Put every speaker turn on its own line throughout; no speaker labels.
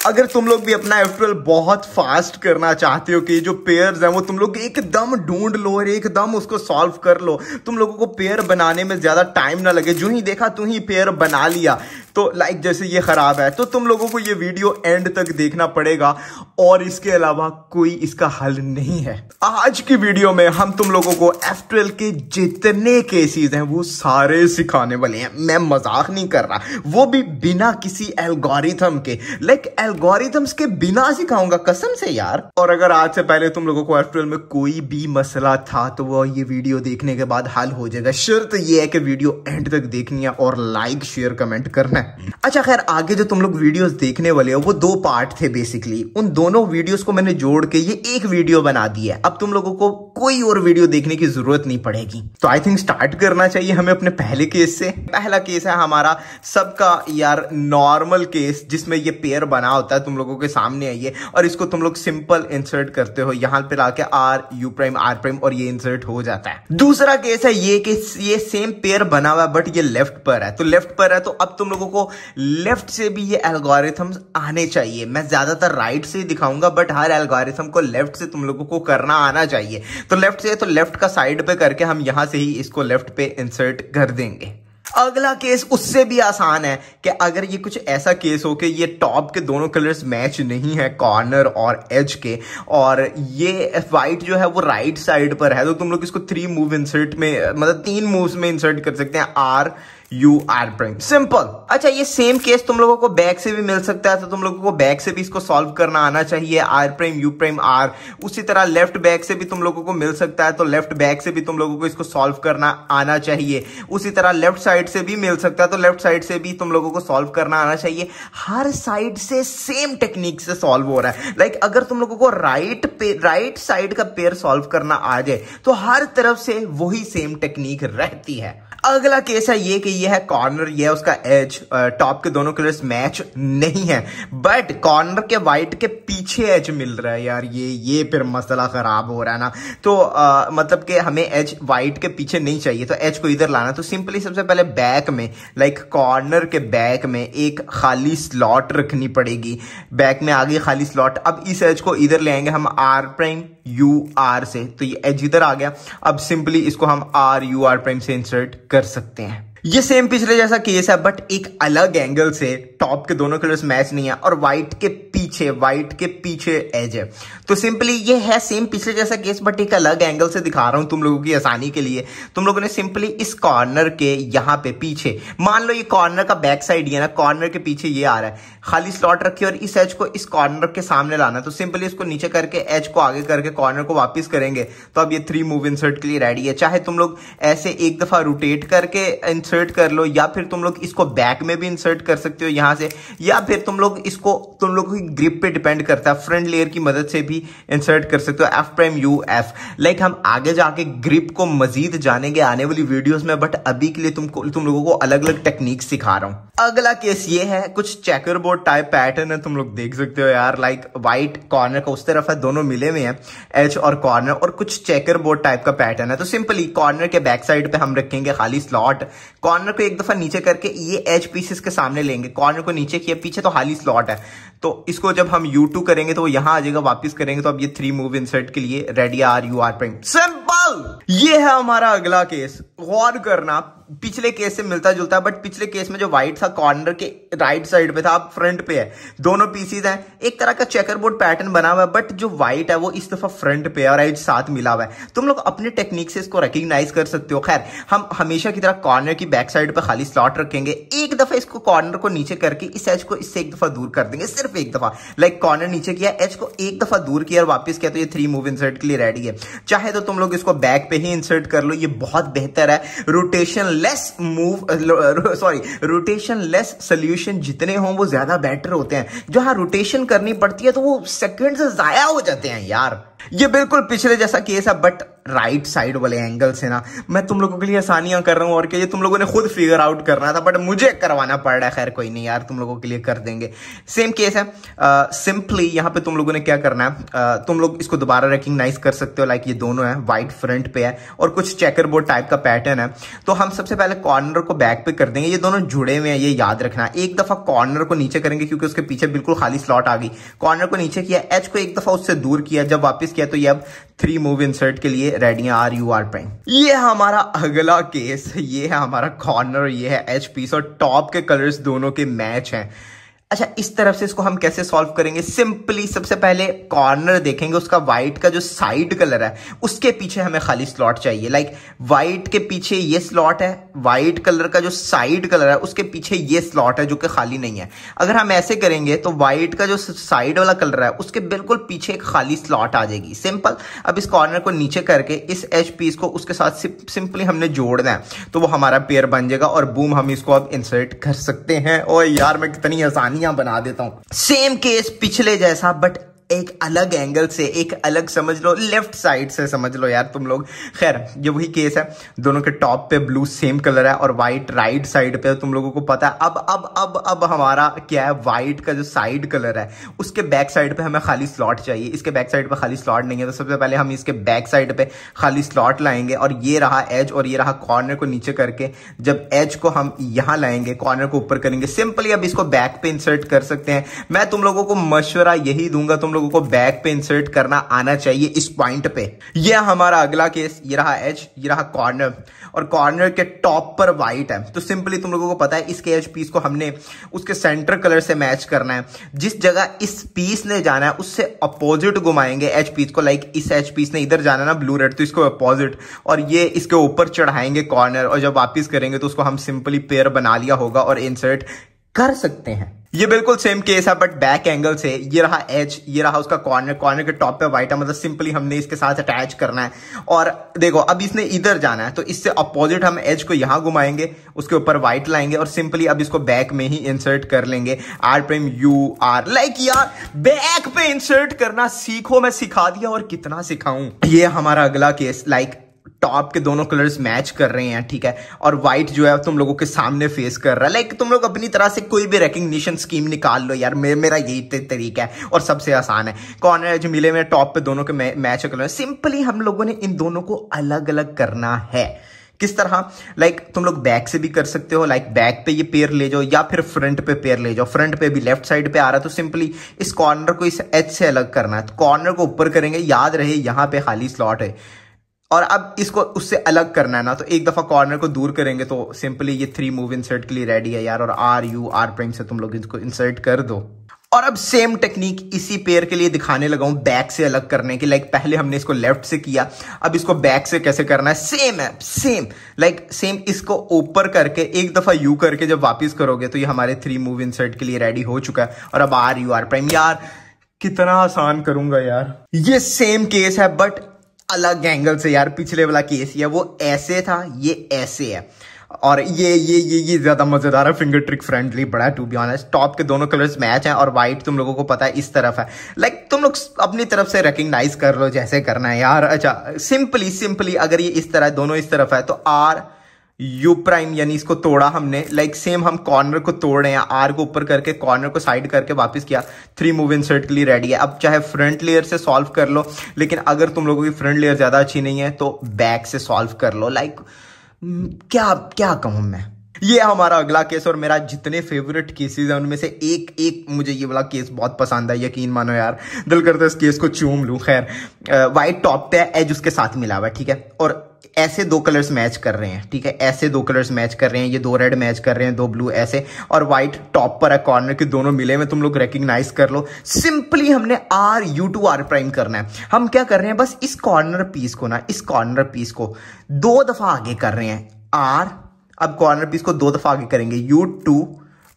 अगर तुम लोग भी अपना F12 बहुत फास्ट करना चाहते हो कि जो पेयर्स हैं वो तुम लोग एकदम ढूंढ लो और एकदम उसको सॉल्व कर लो, तुम लोगों को पेयर बनाने में ज्यादा टाइम ना लगे, जो ही देखा तू ही पेयर बना लिया, तो लाइक जैसे ये खराब है, तो तुम लोगों को ये वीडियो एंड तक देखना पड़ेगा और इसके अलावा कोई इसका हल नहीं है। आज की वीडियो में हम तुम लोगों को F12 के जितने केसेस हैं वो सारे सिखाने वाले हैं। मैं मजाक नहीं कर रहा, वो भी बिना किसी एल्गोरिथम के, लाइक एल्गोरिथम्स के बिना सिखाऊंगा कसम से यार। और अगर आज से पहले तुम लोगों को F12 में कोई भी मसला था तो वो ये वीडियो देखने के बाद हल हो जाएगा। शर्त ये है कि वीडियो एंड तक देखनी है और लाइक शेयर कमेंट करना है। अच्छा खैर, आगे जो तुम लोग वीडियोस देखने वाले हो वो 2 पार्ट थे बेसिकली। उन दोनों वीडियोस को मैंने जोड़ के ये एक वीडियो बना दी है। अब तुम लोगों को कोई और वीडियो देखने की जरूरत नहीं पड़ेगी। तो आई थिंक स्टार्ट करना चाहिए हमें अपने पहले केस से। पहला केस है हमारा सबका यार नॉर्मल केस, जिसमें ये पेयर बना होता है तुम लोगों के सामने है ये, और इसको तुम लोग सिंपल इंसर्ट करते हो यहां पे लाके R' और ये इंसर्ट हो जाता है। दूसरा केस है ये कि ये सेम पेयर बना हुआ है बट ये लेफ्ट पर है, तो लेफ्ट पर है तो अब तुम लोगों को लेफ्ट से भी ये एल्गोरिथम्स आने चाहिए। मैं ज्यादातर राइट से दिखाऊंगा बट हर एल्गोरिथम को लेफ्ट से तुम लोगों को करना आना चाहिए। तो लेफ्ट से, तो लेफ्ट का साइड पे करके हम यहां से ही इसको लेफ्ट पे इंसर्ट कर देंगे। अगला केस उससे भी आसान है कि अगर ये कुछ ऐसा केस हो कि ये टॉप के दोनों कलर्स मैच नहीं है, कॉर्नर और एज के, और ये व्हाइट जो है वो राइट साइड पर है, तो तुम लोग इसको 3 मूव इंसर्ट में, मतलब 3 मूव्स में इंसर्ट कर सकते हैं, R' सिंपल। अच्छा, ये सेम केस तुम लोगों को बैक से भी मिल सकता है, तो तुम लोगों को बैक से भी इसको सॉल्व करना आना चाहिए, R', उसी तरह लेफ्ट बैक से भी तुम लोगों को मिल सकता है, तो लेफ्ट बैक से भी तुम लोगों को इसको सॉल्व करना आना चाहिए। उसी तरह लेफ्ट साइड से भी मिल सकता है, तो लेफ्ट साइड से भी तुम लोगों को सॉल्व करना आना चाहिए। हर साइड से सेम टेक्निक से सॉल्व हो रहा है। लाइक अगर तुम लोगों को राइट साइड का पेयर सॉल्व करना आ जाए तो हर तरफ से वही सेम टेक्निक रहती है। अगला केस है ये कि ये है कॉर्नर, ये है उसका एज, टॉप के दोनों कलर्स मैच नहीं है बट कॉर्नर के व्हाइट के पीछे एज मिल रहा है यार, ये फिर मसला खराब हो रहा है ना। तो मतलब कि हमें एज व्हाइट के पीछे नहीं चाहिए, तो एज को इधर लाना। तो सिंपली सबसे पहले बैक में, लाइक कॉर्नर के बैक में एक खाली स्लॉट रखनी पड़ेगी। बैक में आ गई खाली स्लॉट। अब इस एज को इधर ले आएंगे हम R' से, तो ये एज इधर आ गया। अब सिंपली इसको हम R' से इंसर्ट कर सकते हैं। ये सेम पिछले जैसा केस है बट एक अलग एंगल से। टॉप के दोनों कलर्स मैच नहीं है और व्हाइट के पीछे एज है, तो सिंपली ये है सेम पिछले जैसा केस बट एक अलग एंगल से दिखा रहा हूं तुम लोगों की आसानी के लिए। तुम लोगों ने सिंपली इस कॉर्नर के यहां पे पीछे, मान लो ये कॉर्नर का बैक साइड ही है ना, कॉर्नर के पीछे ये आ रहा है, खाली स्लॉट रखी और इस एज को इस कॉर्नर के सामने लाना। तो सिंपली इसको नीचे करके एज को आगे करके कॉर्नर को वापस करेंगे तो अब ये 3 मूव इंसर्ट के लिए रेडी है। चाहे तुम लोग ऐसे एक दफा रोटेट करके इंसर्ट कर लो, या फिर तुम लोग इसको बैक में भी इंसर्ट कर सकते हो यहां से, या फिर तुम लोग इसको, तुम लोग की ग्रिप पे डिपेंड करता है, फ्रंट लेयर की मदद से भी इंसर्ट कर सकते हो, F', लाइक हम आगे जाके ग्रिप को मजीद जानेंगे आने वाली वीडियोस में, बट अभी के लिए तुम लोगों को अलग अलग टेक्निक सिखा रहा हूं। अगला केस ये है, कुछ चेकर बोर्ड टाइप पैटर्न है, तुम लोग देख सकते हो यार, लाइक व्हाइट कॉर्नर का उस तरफ है, दोनों मिले हुए हैं एज और कॉर्नर, और कुछ चेकर बोर्ड टाइप का पैटर्न है। तो सिंपली कॉर्नर के बैक साइड पे हम रखेंगे खाली स्लॉट, कॉर्नर को एक दफा नीचे करके ये एज पीसेस के सामने लेंगे, कॉर्नर को नीचे किया, पीछे तो खाली स्लॉट है, तो इसको जब हम U2 करेंगे तो वो यहां आ जाएगा, वापस करेंगे तो अब ये 3 मूव इंसर्ट के लिए रेडी है, R' सिंपल। ये है हमारा अगला केस। गौर करना, पिछले केस से मिलता जुलता है बट पिछले केस में जो व्हाइट था कॉर्नर के राइट साइड पे था, अब फ्रंट पे है, दोनों पीसीज हैं, एक तरह का चेकर बोर्ड पैटर्न बना हुआ है बट जो व्हाइट है वो इस दफा फ्रंट पे है और एज साथ मिला हुआ है। तुम लोग अपने टेक्निक से इसको रिकॉग्नाइज कर सकते हो। खैर, हम हमेशा की तरह कॉर्नर की बैक साइड पे खाली स्लॉट रखेंगे, एक दफा इसको कॉर्नर को नीचे करके इस एज को इससे एक दफा दूर कर देंगे, सिर्फ एक दफा, लाइक कॉर्नर नीचे किया, एज को एक दफा दूर किया और वापस किया, तो ये 3 मूव इंसर्ट के लिए रेडी है। चाहे तो तुम लोग इसको बैक पे ही इंसर्ट कर लो, ये बहुत बेहतर है। रोटेशन लेस सोल्यूशन जितने हों वो ज्यादा बेटर होते हैं। जहां रोटेशन करनी पड़ती है तो वो सेकंड से जाया हो जाते हैं यार। ये बिल्कुल पिछले जैसा केस है बट राइट साइड वाले एंगल से ना मैं तुम लोगों के लिए आसानियां कर रहा हूं और क्या ये तुम लोगों ने खुद फिगर आउट करना था, बट मुझे करवाना पड़ रहा है। खैर कोई नहीं यार, तुम लोगों के लिए कर देंगे। सेम केस है। सिंपली यहाँ पे तुम लोगों ने क्या करना है, तुम लोग इसको दोबारा रिकॉग्नाइज कर सकते हो। लाइक ये दोनों है, व्हाइट फ्रंट पे है और कुछ चेकर बोर्ड टाइप का पैटर्न है। तो हम सबसे पहले कॉर्नर को बैक पे कर देंगे। ये दोनों जुड़े हुए हैं, ये याद रखना। एक दफा कॉर्नर को नीचे करेंगे क्योंकि उसके पीछे बिल्कुल खाली स्लॉट आ गई। कॉर्नर को नीचे किया, एच को एक दफा उससे दूर किया, जब वापस किया तो ये अब 3 मूव इंसर्ट के लिए रेडी है, आर यू आर प्राइम। ये हमारा अगला केस, ये है हमारा कॉर्नर, ये है एच पीस और टॉप के कलर्स दोनों के मैच हैं। अच्छा, इस तरफ से इसको हम कैसे सॉल्व करेंगे? सिंपली सबसे पहले कॉर्नर देखेंगे, उसका व्हाइट का जो साइड कलर है उसके पीछे हमें खाली स्लॉट चाहिए। लाइक व्हाइट के पीछे ये स्लॉट है, व्हाइट कलर का जो साइड कलर है उसके पीछे ये स्लॉट है जो कि खाली नहीं है। अगर हम ऐसे करेंगे तो व्हाइट का जो साइड वाला कलर है उसके बिल्कुल पीछे एक खाली स्लॉट आ जाएगी। सिंपल। अब इस कॉर्नर को नीचे करके इस एच पीस को उसके साथ सिंपली हमने जोड़ना है तो वो हमारा पेयर बन जाएगा और बूम, हम इसको अब इंसर्ट कर सकते हैं। और यार मैं कितनी आसानी बना देता हूं। सेम केस पिछले जैसा, बट एक अलग एंगल से, एक अलग समझ लो, लेफ्ट साइड से समझ लो यार तुम लोग। खैर ये वही केस है, दोनों के टॉप पे ब्लू सेम कलर है और व्हाइट राइट साइड पे, तुम लोगों को पता है। अब हमारा क्या है, व्हाइट का जो साइड कलर है उसके बैक साइड पे हमें खाली स्लॉट चाहिए। इसके बैक साइड पे खाली स्लॉट नहीं है तो सबसे पहले हम इसके बैक साइड पे खाली स्लॉट लाएंगे और ये रहा एज और ये रहा कॉर्नर को नीचे करके, जब एज को हम यहां लाएंगे कॉर्नर को ऊपर करेंगे। सिंपली अब इसको बैक पे इंसर्ट कर सकते हैं। मैं तुम लोगों को मशवरा यही दूंगा, तुम लोगों को बैक पे इंसर्ट करना आना चाहिए इस पॉइंट पे। यह हमारा अगला केस, ये रहा एज, ये रहा कॉर्नर और कॉर्नर के टॉप पर व्हाइट है। तो सिंपली तुम लोगों को पता है इसके एज पीस को हमने उसके सेंटर कलर से मैच करना है। जिस जगह इस पीस ने जाना है उससे अपोजिट घुमाएंगे एच पीस को। लाइक इस एच पीस ने इधर जाना ना ब्लू रेड, तो इसको अपोजिट और ये इसके ऊपर चढ़ाएंगे कॉर्नर और जब वापिस करेंगे तो उसको हम सिंपली पेयर बना लिया होगा और इंसर्ट कर सकते हैं। ये बिल्कुल सेम केस है बट बैक एंगल से। ये रहा एज, ये रहा उसका कॉर्नर, कॉर्नर के टॉप पे व्हाइट है, मतलब सिंपली हमने इसके साथ अटैच करना है। और देखो अब इसने इधर जाना है तो इससे अपोजिट हम एज को यहां घुमाएंगे, उसके ऊपर व्हाइट लाएंगे और सिंपली अब इसको बैक में ही इंसर्ट कर लेंगे, R prime U R. Like यार बैक पे इंसर्ट करना सीखो, मैं सिखा दिया और कितना सिखाऊं। ये हमारा अगला केस, लाइक टॉप के दोनों कलर्स मैच कर रहे हैं, ठीक है, और व्हाइट जो है तुम लोगों के सामने फेस कर रहा है। लाइक तुम लोग अपनी तरह से कोई भी रिकग्निशन स्कीम निकाल लो यार, मेरा यही तरीका है और सबसे आसान है। कॉर्नर जो मिले में टॉप पे दोनों के मैच कर रहे हैं, सिंपली हम लोगों ने इन दोनों को अलग अलग करना है। किस तरह? लाइक तुम लोग बैक से भी कर सकते हो, लाइक बैक पे ये पेयर ले जाओ या फिर फ्रंट पे पेयर ले जाओ। फ्रंट पे भी लेफ्ट साइड पे आ रहा है तो सिंपली इस कॉर्नर को इस एच से अलग करना है। तो कॉर्नर को ऊपर करेंगे, याद रहे यहां पे खाली स्लॉट है और अब इसको उससे अलग करना है ना, तो एक दफा कॉर्नर को दूर करेंगे तो सिंपली ये 3 मूव इंसर्ट के लिए रेडी है यार। और आर यू आर प्राइम से तुम लोग इसको इंसर्ट कर दो। और अब सेम टेक्निक इसी पेयर के लिए दिखाने लगा हूं, बैक से अलग करने की। लाइक पहले हमने इसको लेफ्ट से किया, अब इसको बैक से कैसे करना है, सेम है, सेम लाइक सेम। इसको ऊपर करके एक दफा यू करके जब वापिस करोगे तो ये हमारे 3 मूव इंसर्ट के लिए रेडी हो चुका है। और अब आर यू आर प्राइम। यार कितना आसान करूंगा यार। ये सेम केस है बट अलग एंगल से यार। पिछले वाला केस है वो ऐसे था, ये ऐसे है और ये ज्यादा मजेदार है, फिंगर ट्रिक फ्रेंडली बड़ा टू बी ऑनेस्ट। टॉप के दोनों कलर्स मैच हैं और व्हाइट तुम लोगों को पता है इस तरफ है। लाइक तुम लोग अपनी तरफ से रिकॉग्नाइज कर लो जैसे करना है यार। अच्छा सिंपली अगर ये इस तरह दोनों इस तरफ है तो आर यू प्राइम, यानी इसको तोड़ा हमने। लाइक सेम हम कॉर्नर को तोड़ रहे हैं, आर को ऊपर करके कॉर्नर को साइड करके वापस किया, 3 मूव इंसर्ट के लिए रेडी है। अब चाहे फ्रंट लेयर से सॉल्व कर लो, लेकिन अगर तुम लोगों की फ्रंट लेयर ज्यादा अच्छी नहीं है तो बैक से सॉल्व कर लो। लाइक क्या कहूं मैं। ये हमारा अगला केस और मेरा जितने फेवरेट केसेस हैं उनमें से एक मुझे ये वाला केस बहुत पसंद है, यकीन मानो यार, दिल करता है इस केस को चूम लूं। खैर व्हाइट टॉप पे है, एज उसके साथ मिला हुआ है, ठीक है, और ऐसे 2 कलर्स मैच कर रहे हैं, ठीक है, ऐसे 2 कलर्स मैच कर रहे हैं, ये 2 रेड मैच कर रहे हैं, 2 ब्लू ऐसे, और व्हाइट टॉप पर है, कॉर्नर के दोनों मिले में, तुम लोग रिकॉग्नाइज कर लो। सिंपली हमने R U to R prime करना है। हम क्या कर रहे हैं, बस इस कॉर्नर पीस को ना, इस कॉर्नर पीस को 2 दफा आगे कर रहे हैं, आर, अब कॉर्नर पीस को 2 दफा आगे करेंगे, यू टू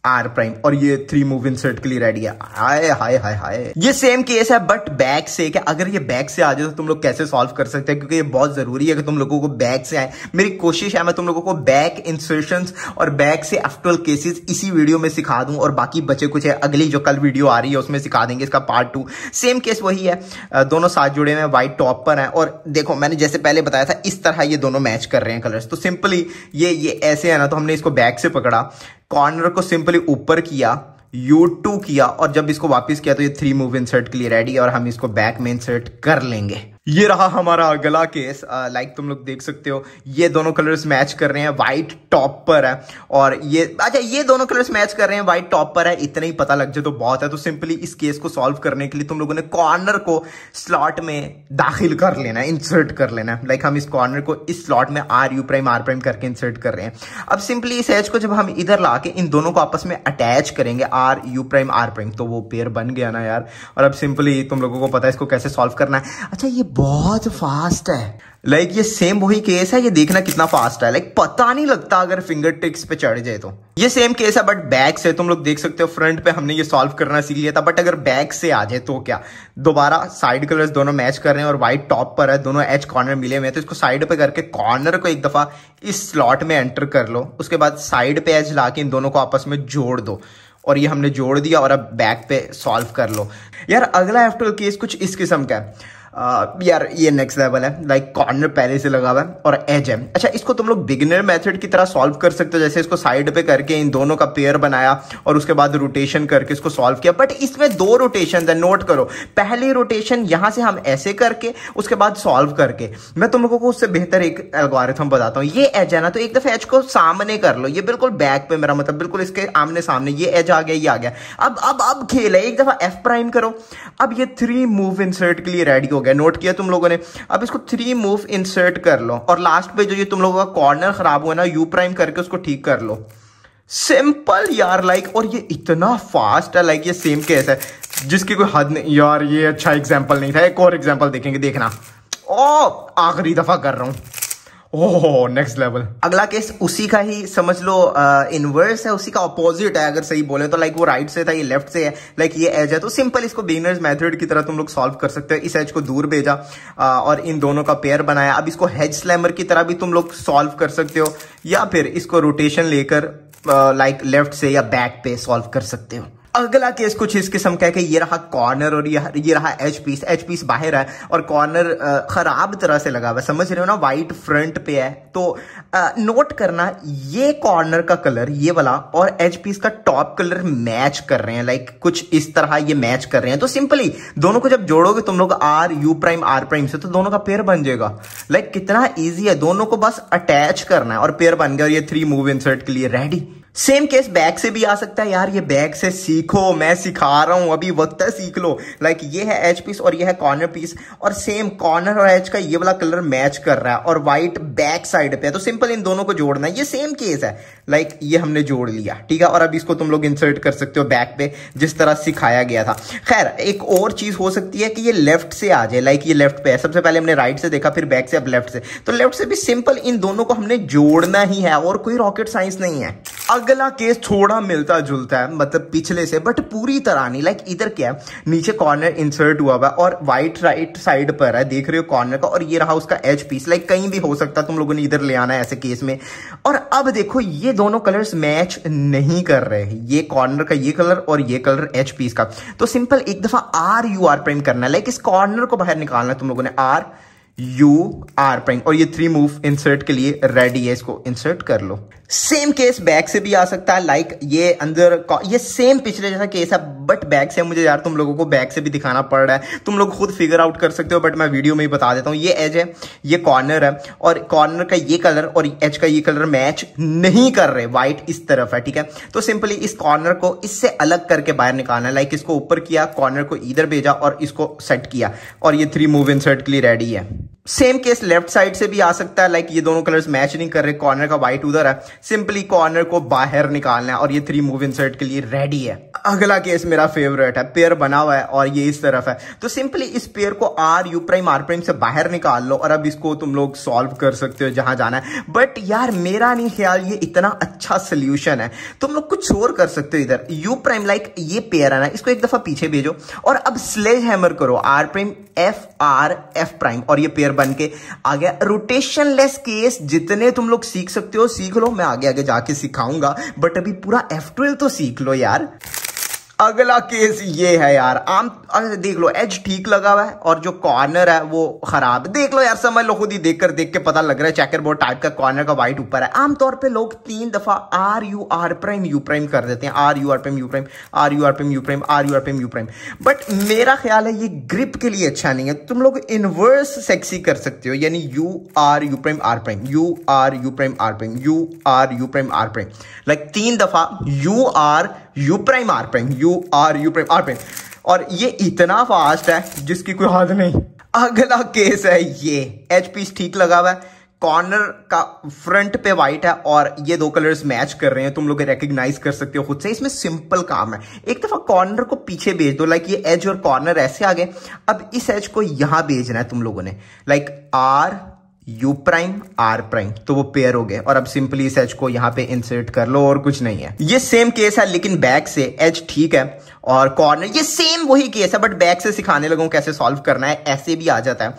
आर प्राइम और ये 3 मूव इंसर्ट के लिए रेडी है। हाय हाय हाय हाय, ये सेम केस है बट बैक से। क्या अगर ये बैक से आ जाए तो तुम लोग कैसे सॉल्व कर सकते हैं, क्योंकि ये बहुत जरूरी है कि तुम लोगों को बैक से आए। मेरी कोशिश है मैं तुम लोगों को बैक इंसर्शंस और बैक से एक्चुअल केसेस इसी वीडियो में सिखा दूं, और बाकी बचे कुछ है अगली जो कल वीडियो आ रही है उसमें सिखा देंगे, इसका पार्ट 2। सेम केस वही है, दोनों साथ जुड़े हुए हैं, व्हाइट टॉप पर है। और देखो मैंने जैसे पहले बताया था इस तरह ये दोनों मैच कर रहे हैं कलर्स। तो सिंपली ये ऐसे है ना, तो हमने इसको बैक से पकड़ा, कॉर्नर को सिंपली ऊपर किया, U2 किया, और जब इसको वापस किया तो ये 3 मूव इंसर्ट के लिए रेडी है और हम इसको बैक में इंसर्ट कर लेंगे। ये रहा हमारा अगला केस। लाइक तुम लोग देख सकते हो ये दोनों कलर्स मैच कर रहे हैं, व्हाइट टॉप पर है और ये अच्छा ये दोनों कलर्स मैच कर रहे हैं, व्हाइट टॉप पर है। इतना ही पता लग जाए तो बहुत है। तो सिंपली इस केस को सॉल्व करने के लिए तुम लोगों ने कॉर्नर को स्लॉट में दाखिल कर लेना है, इंसर्ट कर लेना है। लाइक हम इस कॉर्नर को इस स्लॉट में आर प्राइम करके इंसर्ट कर रहे हैं। अब सिंपली इस एज को जब हम इधर ला के इन दोनों को आपस में अटैच करेंगे आर प्राइम, तो वो पेयर बन गया ना यार। और अब सिंपली तुम लोगों को पता है इसको कैसे सॉल्व करना है। अच्छा ये बहुत फास्ट है, लाइक ये सेम वही केस है, ये देखना कितना फास्ट है, लाइक पता नहीं लगता अगर फिंगर टिप्स पे चढ़ जाए तो। ये सेम केस है बट बैक से। तुम लोग देख सकते हो फ्रंट पे हमने ये सॉल्व करना सीख लिया था, बट अगर बैक से आ जाए तो क्या। दोबारा साइड कलर्स दोनों मैच कर रहे हैं और व्हाइट टॉप पर है, दोनों एज कॉर्नर मिले हुए हैं। तो इसको साइड पे करके कॉर्नर को एक दफा इस स्लॉट में एंटर कर लो, उसके बाद साइड पे एज लाके इन दोनों को आपस में जोड़ दो, और ये हमने जोड़ दिया। और अब बैक पे सॉल्व कर लो। यार अगला आफ्टर केस कुछ इस किस्म का है। यार ये नेक्स्ट लेवल है, लाइक कॉर्नर पहले से लगा हुआ है और एज है। अच्छा इसको तुम लोग बिगिनर मेथड की तरह सॉल्व कर सकते हो, जैसे इसको साइड पे करके इन दोनों का पेयर बनाया और उसके बाद रोटेशन करके इसको सॉल्व किया। बट इसमें 2 रोटेशन है, नोट करो। पहली रोटेशन यहां से हम ऐसे करके उसके बाद सॉल्व करके, मैं तुम लोगों को उससे बेहतर एक एल्गोरिथम बताता हूँ। ये एज है ना, तो एक दफा एज को सामने कर लो, ये बिल्कुल बैक पे, मेरा मतलब बिल्कुल इसके आमने सामने। ये एज आ गया, ये आ गया। अब खेल है, एक दफा F प्राइम करो। अब ये 3 मूव इंसर्ट के लिए रेडी हो गया, नोट किया तुम लोगों ने। अब इसको 3 मूव इंसर्ट कर लो और लास्ट पे जो ये तुम लोगों का कॉर्नर खराब हुआ ना, U प्राइम करके उसको ठीक कर लो। सिंपल यार, लाइक। और ये इतना फास्ट है, लाइक ये सेम केस है जिसकी कोई हद नहीं। यार ये अच्छा एग्जांपल नहीं था, एक और एग्जांपल देखेंगे, देखना। ओ आखिरी दफा कर रहा हूं। ओह नेक्स्ट लेवल। अगला केस उसी का ही समझ लो, इनवर्स है, उसी का ऑपोजिट है अगर सही बोले तो। लाइक वो राइट से था, ये लेफ्ट से है। लाइक ये एज है, तो सिंपल इसको बिगिनर्स मेथड की तरह तुम लोग सॉल्व कर सकते हो। इस एज को दूर भेजा और इन दोनों का पेयर बनाया। अब इसको हेज स्लैमर की तरह भी तुम लोग सॉल्व कर सकते हो, या फिर इसको रोटेशन लेकर लाइक लेफ्ट से या बैक पे सॉल्व कर सकते हो। अगला केस कुछ इस किस्म का है कि ये रहा कॉर्नर और ये रहा एज पीस बाहर है और कॉर्नर खराब तरह से लगा हुआ है, समझ रहे हो ना, व्हाइट फ्रंट पे है। तो नोट करना, ये कॉर्नर का कलर ये वाला और एज पीस का टॉप कलर मैच कर रहे हैं, लाइक कुछ इस तरह ये मैच कर रहे हैं। तो सिंपली दोनों को जब जोड़ोगे तुम लोग आर प्राइम से, तो दोनों का पेयर बन जाएगा। लाइक कितना ईजी है, दोनों को बस अटैच करना है और पेयर बन गया और ये 3 मूव इंसर्ट के लिए रेडी। सेम केस बैक से भी आ सकता है यार, ये बैक से सीखो, मैं सिखा रहा हूं, अभी वक्त है, सीख लो। लाइक ये है एज पीस और ये है कॉर्नर पीस, और सेम कॉर्नर और एज का ये वाला कलर मैच कर रहा है और व्हाइट बैक साइड पे है। तो सिंपल इन दोनों को जोड़ना है, ये सेम केस है। लाइक ये हमने जोड़ लिया, ठीक है। और अब इसको तुम लोग इंसर्ट कर सकते हो बैक पे जिस तरह सिखाया गया था। खैर एक और चीज हो सकती है कि ये लेफ्ट से आ जाए, लाइक ये लेफ्ट पे है। सबसे पहले हमने राइट से देखा, फिर बैक से, अब लेफ्ट से। तो लेफ्ट से भी सिंपल इन दोनों को हमने जोड़ना ही है और कोई रॉकेट साइंस नहीं है। अगला केस थोड़ा मिलता जुलता है, मतलब पिछले से, बट पूरी तरह नहीं। लाइक इधर क्या है, नीचे कॉर्नर इंसर्ट हुआ हुआ और व्हाइट राइट साइड पर है, देख रहे हो कॉर्नर का, और ये रहा उसका एज पीस। लाइक कहीं भी हो सकता है, तुम लोगों ने इधर ले आना है ऐसे केस में। और अब देखो ये दोनों कलर्स मैच नहीं कर रहे हैं, ये कॉर्नर का ये कलर और ये कलर एज पीस का। तो सिंपल एक दफा आर प्राइम करना है, लाइक इस कॉर्नर को बाहर निकालना है तुम लोगों ने, आर प्राइम, और ये 3 मूव इंसर्ट के लिए रेडी है, इसको इंसर्ट कर लो। सेम केस बैक से भी आ सकता है, लाइक ये अंदर, ये सेम पिछले जैसा केस है बट बैक से। मुझे यार तुम लोगों को बैक से भी दिखाना पड़ रहा है, तुम लोग खुद फिगर आउट कर सकते हो, बट मैं वीडियो में ही बता देता हूँ। ये एज है, ये कॉर्नर है, और कॉर्नर का ये कलर और एज का ये कलर मैच नहीं कर रहे, व्हाइट इस तरफ है, ठीक है। तो सिंपली इस कॉर्नर को इससे अलग करके बाहर निकालना है, लाइक इसको ऊपर किया, कॉर्नर को इधर भेजा और इसको सेट किया, और ये 3 मूव इंसर्ट के लिए रेडी है। सेम केस लेफ्ट साइड से भी आ सकता है, लाइक ये दोनों कलर्स मैच नहीं कर रहे, कॉर्नर का व्हाइट उधर है, सिंपली कॉर्नर को बाहर निकालना है और ये 3 मूव इंसर्ट के लिए रेडी है। अगला केस मेरा फेवरेट है, पेयर बना हुआ है और ये इस तरफ है, तो सिंपली इस पेयर को आर यू प्राइम से बाहर निकाल लो और अब इसको तुम लोग सॉल्व कर सकते हो जहां जाना है। बट यार मेरा नहीं ख्याल ये इतना अच्छा सोल्यूशन है, तुम लोग कुछ और कर सकते हो इधर। यू प्राइम लाइक ये पेयर है ना, इसको एक दफा पीछे भेजो और अब स्लेज हैमर करो R prime F R F prime और ये पेयर बन के आ गया। रोटेशन लेस केस जितने तुम लोग सीख सकते हो सीख लो, मैं आगे आगे जाके सिखाऊंगा, बट अभी पूरा F12 तो सीख लो यार। अगला केस ये है यार, देख लो एज ठीक लगा हुआ है और जो कॉर्नर है वो खराब, देख लो यार, समझ लो खुद ही, देख के पता लग रहा है चेकर बोर्ड टाइप का, कॉर्नर का व्हाइट ऊपर है। आमतौर पे लोग 3 दफा आर यू प्राइम कर देते हैं, R you prime U prime, R you prime U prime, R you prime U prime, but मेरा ख्याल है ये ग्रिप के लिए अच्छा नहीं है। तुम लोग इनवर्स सेक्सी कर सकते हो, यानी U prime U prime, are prime, U prime are prime, U prime are prime, like 3 दफा U prime are prime, U prime are prime, और ये इतना फास्ट है जिसकी कोई हद नहीं। अगला केस है ये, एच पीस ठीक लगा हुआ है, कॉर्नर का फ्रंट पे व्हाइट है और ये 2 कलर्स मैच कर रहे हैं, तुम लोग रिकॉग्नाइज कर सकते हो खुद से। इसमें सिंपल काम है, एक दफा कॉर्नर को पीछे भेज दो, लाइक ये एज और कॉर्नर ऐसे आ गए, अब इस एज को यहां भेजना है तुम लोगों ने, like R you prime are prime, तो वो पेयर हो गए और अब सिंपली इस एज को यहां पे इंसर्ट कर लो और कुछ नहीं है। ये सेम केस है लेकिन बैक से, एज ठीक है और कॉर्नर ये सेम वही केस है, बट बैक से सिखाने लगूं कैसे सॉल्व करना है, ऐसे भी आ जाता है,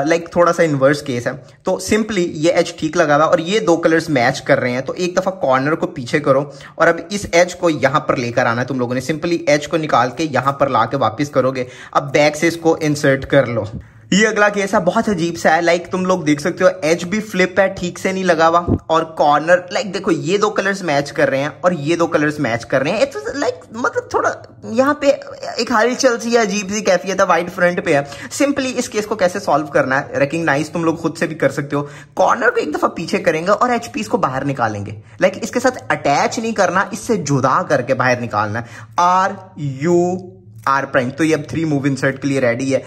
लाइक थोड़ा सा इनवर्स केस है। तो सिंपली ये एज ठीक लगा हुआ और ये 2 कलर्स मैच कर रहे हैं, तो एक दफा कॉर्नर को पीछे करो और अब इस एज को यहां पर लेकर आना है तुम लोगों ने, सिंपली एज को निकाल के यहां पर लाके वापस करोगे, अब बैक से इसको इंसर्ट कर लो। ये अगला केस है, बहुत अजीब सा है, लाइक तुम लोग देख सकते हो एज भी फ्लिप है, ठीक से नहीं लगा हुआ और कॉर्नर, लाइक देखो ये 2 कलर्स मैच कर रहे हैं और ये 2 कलर्स मैच कर रहे हैं, इट्स लाइक मतलब थोड़ा यहाँ पे एक हलचल सी अजीब सी कैफियत है, व्हाइट फ्रंट पे है। सिंपली इस केस को कैसे सॉल्व करना है रिकॉग्नाइज तुम लोग खुद से भी कर सकते हो, कॉर्नर को एक दफा पीछे करेंगे और एच पीस को बाहर निकालेंगे, लाइक इसके साथ अटैच नहीं करना, इससे जुदा करके बाहर निकालना है, आर यू आर प्राइम। तो ये अब 3 मूव इंसर्ट के लिए रेडी है,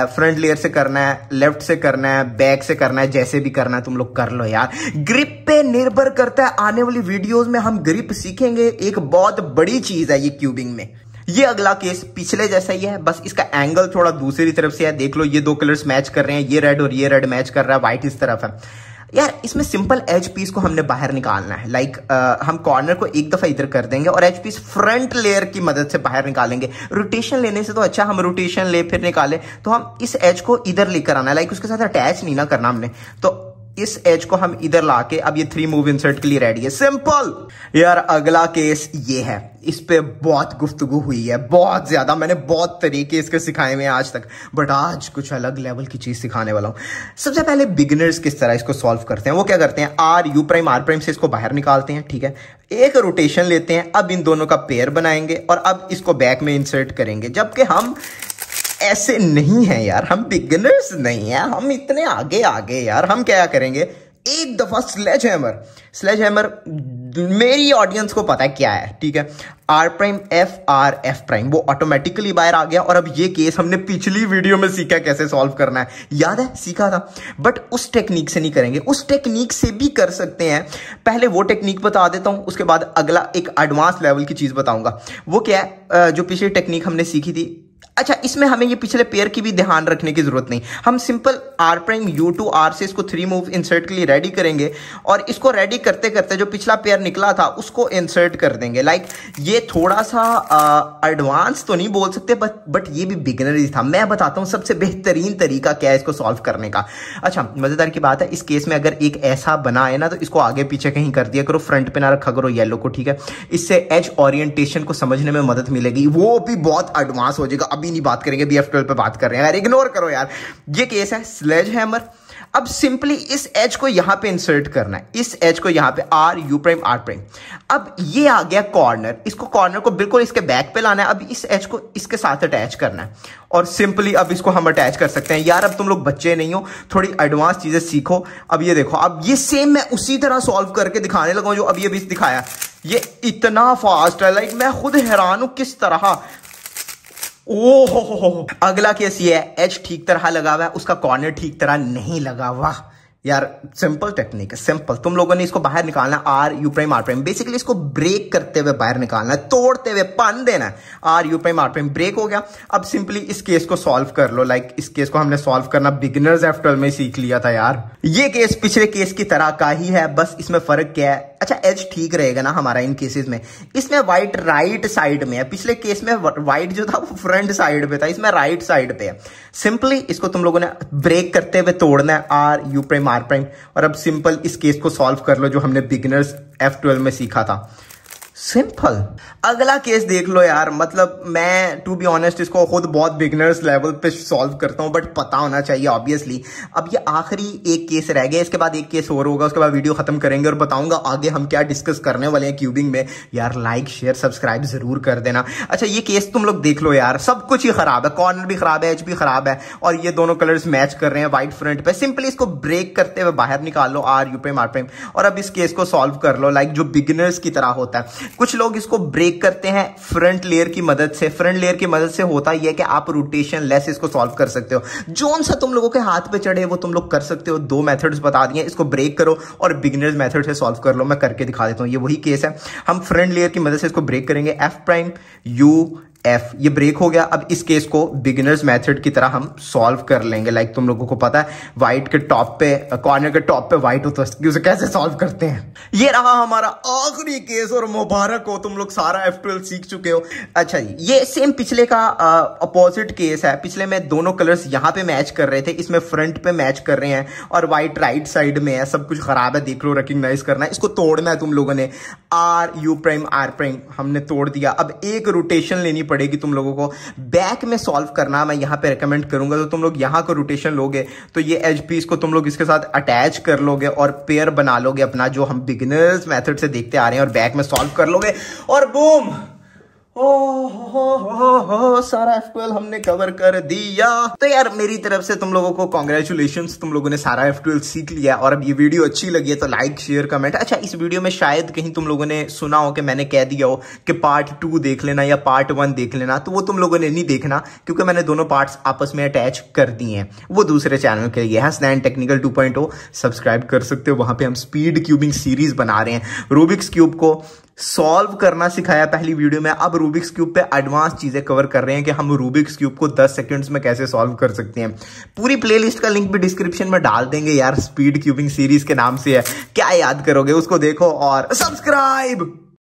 फ्रंट लेयर से करना है, लेफ्ट से करना है, बैक से करना है, जैसे भी करना है तुम लोग कर लो यार। ग्रिप पे निर्भर करता है, आने वाली वीडियोस में हम ग्रिप सीखेंगे, एक बहुत बड़ी चीज है ये क्यूबिंग में। ये अगला केस पिछले जैसा ही है, बस इसका एंगल थोड़ा दूसरी तरफ से है, देख लो ये 2 कलर्स मैच कर रहे हैं, ये रेड और ये रेड मैच कर रहा है, व्हाइट इस तरफ है यार। इसमें सिंपल एच पीस को हमने बाहर निकालना है, लाइक हम कॉर्नर को एक दफा इधर कर देंगे और एच पीस फ्रंट लेयर की मदद से बाहर निकालेंगे। रोटेशन लेने से तो अच्छा हम रोटेशन ले फिर निकाले, तो हम इस एज को इधर लेकर आना है, लाइक उसके साथ अटैच नहीं ना करना हमने, तो इस एज को हम इधर लाके अब ये 3 मूव इंसर्ट के लिए रेडी है, सिंपल। यार अगला केस ये है, इस पे बहुत गुफ्तगू हुई है, बहुत ज्यादा, मैंने बहुत तरीके इसके सिखाए हुए हैं आज तक, बट आज कुछ अलग लेवल की चीज सिखाने वाला हूं। सबसे पहले बिगिनर्स किस तरह इसको सॉल्व करते हैं, वो क्या करते हैं, आर प्राइम से इसको बाहर निकालते हैं, ठीक है, एक रोटेशन लेते हैं, अब इन दोनों का पेयर बनाएंगे और अब इसको बैक में इंसर्ट करेंगे, जबकि हम ऐसे नहीं है यार, हम बिगिनर्स नहीं है, हम इतने आगे यार। हम क्या करेंगे, एक दफा स्लेज हैमर मेरी ऑडियंस को पता है क्या है, ठीक है, आर प्राइम एफ प्राइम, वो ऑटोमेटिकली बाहर आ गया और अब ये केस हमने पिछली वीडियो में सीखा कैसे सॉल्व करना है, याद है, सीखा था, बट उस टेक्निक से नहीं करेंगे, उस टेक्निक से भी कर सकते हैं। पहले वो टेक्निक बता देता हूं, उसके बाद अगला एक एडवांस लेवल की चीज बताऊंगा। वो क्या है, जो पिछली टेक्निक हमने सीखी थी, अच्छा इसमें हमें ये पिछले पेयर की भी ध्यान रखने की जरूरत नहीं, हम simple R prime U to R से इसको 3 मूव इंसर्ट के लिए रेडी करेंगे और इसको रेडी करते करते जो पिछला पेयर निकला था उसको इंसर्ट कर देंगे। लाइक ये थोड़ा सा एडवांस तो नहीं बोल सकते, बट ये भी बिगिनर ही था। मैं बताता हूँ सबसे बेहतरीन तरीका क्या है इसको सॉल्व करने का। अच्छा मजेदार की बात है, इस केस में अगर एक ऐसा बना है ना तो इसको आगे पीछे कहीं कर दिया करो, फ्रंट पे ना रखा करो येलो को, ठीक है, इससे एज ओरिएंटेशन को समझने में मदद मिलेगी, वो भी बहुत एडवांस हो जाएगा। अभी नहीं बात करेंगे, BF12 पे बात कर रहे हैं यार, इग्नोर करो यार। ये केस है स्लेज हैमर। अब सिंपली इस एज को यहां पे इंसर्ट करना है, इस एज को यहां पे आर प्राइम। अब ये आ गया कॉर्नर, इसको कॉर्नर को बिल्कुल इसके बैक पे लाना है, अब इस एज को इसके साथ अटैच करना है और सिंपली अब इसको हम अटैच कर सकते हैं। यार अब तुम लोग बच्चे नहीं हो, थोड़ी एडवांस चीजें सीखो। अब ये देखो, अब ये सेम मैं उसी तरह सॉल्व करके दिखाने लगा जो अभी अभी दिखाया। ये इतना फास्ट है, लाइक मैं खुद हैरान हूं किस तरह। ओह, अगला केस ये है, एज ठीक तरह लगा हुआ है, उसका कॉर्नर ठीक तरह नहीं लगा हुआ। यार सिंपल टेक्निक है, सिंपल। तुम लोगों ने इसको बाहर निकालना है, R you prime are prime, basically इसको ब्रेक करते हुए बाहर निकालना है, तोड़ते हुए पन देना है। R you prime are prime break हो गया। अब सिंपली इस केस को सॉल्व कर लो। लाइक इस केस को हमने सॉल्व करना बिगिनर्स F12 में सीख लिया था यार। ये केस पिछले केस की तरह का ही है, बस इसमें फर्क क्या है, अच्छा एज ठीक रहेगा ना हमारा इन केसेस में। इसमें व्हाइट राइट साइड में है, पिछले केस में व्हाइट जो था वो फ्रंट साइड पे था, इसमें राइट साइड पे है। सिंपली इसको तुम लोगों ने ब्रेक करते हुए तोड़ना है, R you prime are prime. और अब सिंपल इस केस को सॉल्व कर लो जो हमने बिगिनर्स F12 में सीखा था, सिंपल। अगला केस देख लो यार, मतलब मैं टू बी ऑनेस्ट इसको खुद बहुत बिगिनर्स लेवल पे सॉल्व करता हूं, बट पता होना चाहिए ऑब्वियसली। अब ये आखिरी एक केस रह गया, इसके बाद एक केस और होगा, उसके बाद वीडियो खत्म करेंगे और बताऊंगा आगे हम क्या डिस्कस करने वाले हैं क्यूबिंग में। यार लाइक शेयर सब्सक्राइब जरूर कर देना। अच्छा ये केस तुम लोग देख लो यार, सब कुछ ही खराब है, कॉर्नर भी खराब है, एज भी खराब है, और ये दोनों कलर्स मैच कर रहे हैं व्हाइट फ्रंट पे। सिंपली इसको ब्रेक करते हुए बाहर निकाल लो, are you prime are prime, और अब इस केस को सॉल्व कर लो लाइक जो बिगिनर्स की तरह होता है। कुछ लोग इसको ब्रेक करते हैं फ्रंट लेयर की मदद से। फ्रंट लेयर की मदद से होता यह है कि आप रोटेशन लेस इसको सॉल्व कर सकते हो, जोन सा तुम लोगों के हाथ पे चढ़े वो तुम लोग कर सकते हो। दो मेथड्स बता दिए, इसको ब्रेक करो और बिगिनर्स मेथड से सॉल्व कर लो। मैं करके दिखा देता हूं, ये वही केस है। हम फ्रंट लेयर की मदद से इसको ब्रेक करेंगे, एफ प्राइम यू एफ, ये ब्रेक हो गया। अब इस केस को बिगिनर्स मेथड की तरह हम सॉल्व कर लेंगे। लाइक तुम लोगों को पता है व्हाइट के टॉप पे, कॉर्नर के टॉप पे व्हाइट होता है, उसे कैसे सॉल्व करते हैं। ये रहा हमारा आखिरी केस और मुबारक हो, तुम लोग सारा F12 सीख चुके हो। अच्छा जी, ये सेम पिछले का अपोजिट केस है। पिछले में दोनों कलर्स यहाँ पे मैच कर रहे थे, इसमें फ्रंट पे मैच कर रहे हैं और व्हाइट राइट साइड में है। सब कुछ खराब है, देख लो, रिकॉग्नाइज करना है। इसको तोड़ना है तुम लोगों ने, R you prime are prime हमने तोड़ दिया। अब एक रोटेशन लेनी पड़ेगी तुम लोगों को, बैक में सॉल्व करना मैं यहां पे रेकमेंड करूंगा। तो तुम लोग यहां को रोटेशन लोगे तो ये एज पीस को तुम लोग इसके साथ अटैच कर लोगे और पेयर बना लोगे अपना, जो हम बिगिनर्स मेथड से देखते आ रहे हैं, और बैक में सॉल्व कर लोगे और बूम, सारा F12 हमने कवर कर दिया। तो यार मेरी तरफ से तुम लोगों को कॉन्ग्रेचुलेशंस, तुम लोगों ने सारा F12 सीख लिया। और अब ये वीडियो अच्छी लगी है तो लाइक शेयर कमेंट। अच्छा इस वीडियो में शायद कहीं तुम लोगों ने सुना हो कि मैंने कह दिया हो कि पार्ट 2 देख लेना या पार्ट 1 देख लेना, तो वो तुम लोगों ने नहीं देखना, क्योंकि मैंने दोनों पार्ट्स आपस में अटैच कर दिए हैं। वो दूसरे चैनल के लिए है, स्नैन टेक्निकल 2.0, सब्सक्राइब कर सकते हो। वहां पे हम स्पीड क्यूबिंग सीरीज बना रहे हैं। रूबिक्स क्यूब को सॉल्व करना सिखाया पहली वीडियो में, अब रूबिक्स क्यूब पे एडवांस चीजें कवर कर रहे हैं कि हम रूबिक्स क्यूब को 10 सेकंड्स में कैसे सॉल्व कर सकते हैं। पूरी प्लेलिस्ट का लिंक भी डिस्क्रिप्शन में डाल देंगे यार, स्पीड क्यूबिंग सीरीज के नाम से है। क्या याद करोगे, उसको देखो और सब्सक्राइब।